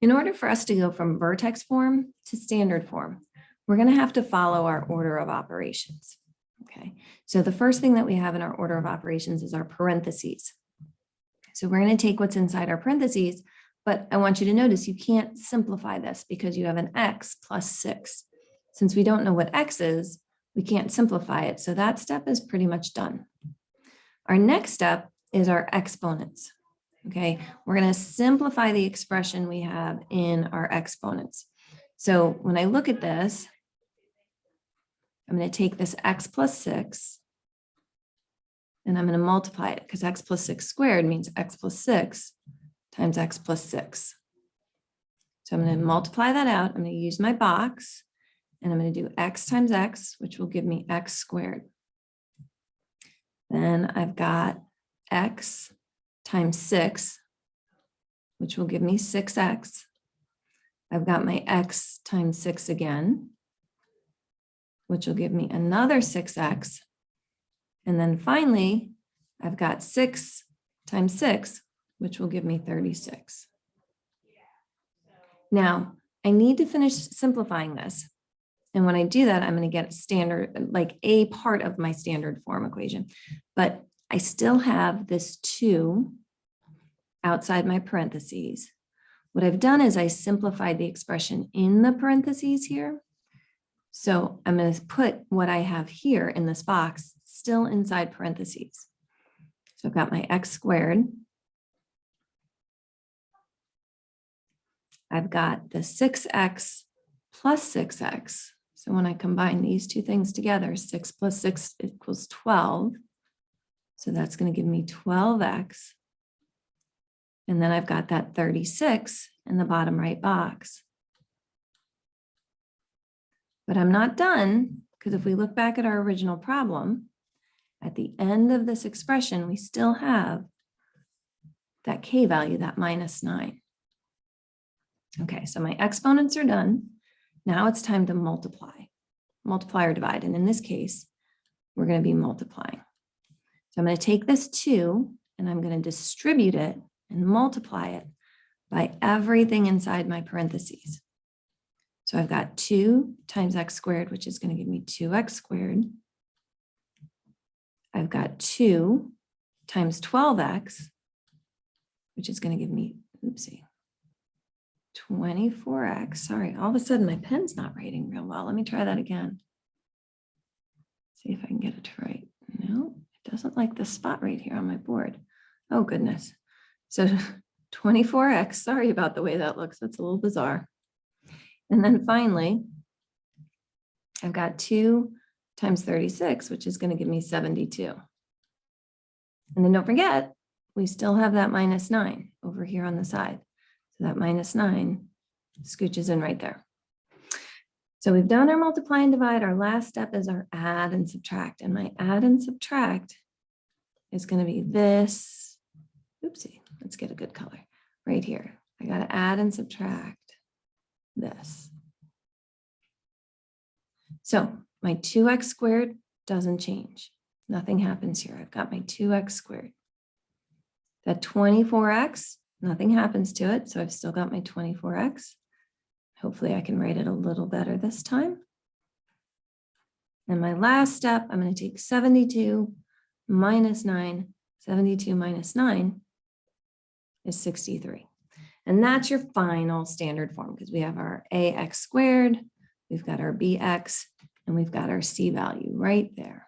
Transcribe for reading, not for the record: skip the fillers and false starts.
In order for us to go from vertex form to standard form, we're going to have to follow our order of operations. Okay, so the first thing that we have in our order of operations is our parentheses. So we're going to take what's inside our parentheses, but I want you to notice you can't simplify this because you have an x plus 6. Since we don't know what x is, we can't simplify it. So that step is pretty much done. Our next step is our exponents. Okay, we're going to simplify the expression we have in our exponents. So when I look at this, I'm going to take this x plus 6 and I'm going to multiply it because x plus 6 squared means x plus 6 times x plus 6. So I'm going to multiply that out. I'm going to use my box and I'm going to do x times x, which will give me x squared. Then I've got x times 6, which will give me 6x. I've got my x times 6 again, which will give me another 6x. And then finally, I've got 6 times 6, which will give me 36. Now, I need to finish simplifying this. And when I do that, I'm going to get standard, like a part of my standard form equation. But I still have this 2 outside my parentheses. What I've done is I simplified the expression in the parentheses here. So I'm going to put what I have here in this box still inside parentheses. So I've got my x squared. I've got the 6x plus 6x. So when I combine these two things together, 6 plus 6 equals 12. So that's going to give me 12x. And then I've got that 36 in the bottom right box. But I'm not done, because if we look back at our original problem, at the end of this expression, we still have that k value, that -9. Okay, so my exponents are done. Now it's time to multiply or divide. And in this case, we're going to be multiplying. So I'm going to take this 2 and I'm going to distribute it and multiply it by everything inside my parentheses. So I've got 2 times x squared, which is going to give me 2x squared. I've got 2 times 12x, which is going to give me, 24x. Sorry, all of a sudden my pen's not writing real well. Let me try that again. See if I can get it right. No, it doesn't like the spot right here on my board. Oh, goodness. So 24x, sorry about the way that looks. That's a little bizarre. And then finally, I've got 2 times 36, which is going to give me 72. And then don't forget, we still have that -9 over here on the side. So that -9 scooches in right there. So we've done our multiply and divide. Our last step is our add and subtract. And my add and subtract is going to be this. Oopsie, let's get a good color right here. I got to add and subtract this. So my 2x squared doesn't change. Nothing happens here. I've got my 2x squared. That 24x, nothing happens to it. So I've still got my 24x. Hopefully I can write it a little better this time. And my last step, I'm going to take 72 minus 9. 72 minus 9 is 63. And that's your final standard form because we have our ax squared, we've got our bx, and we've got our c value right there.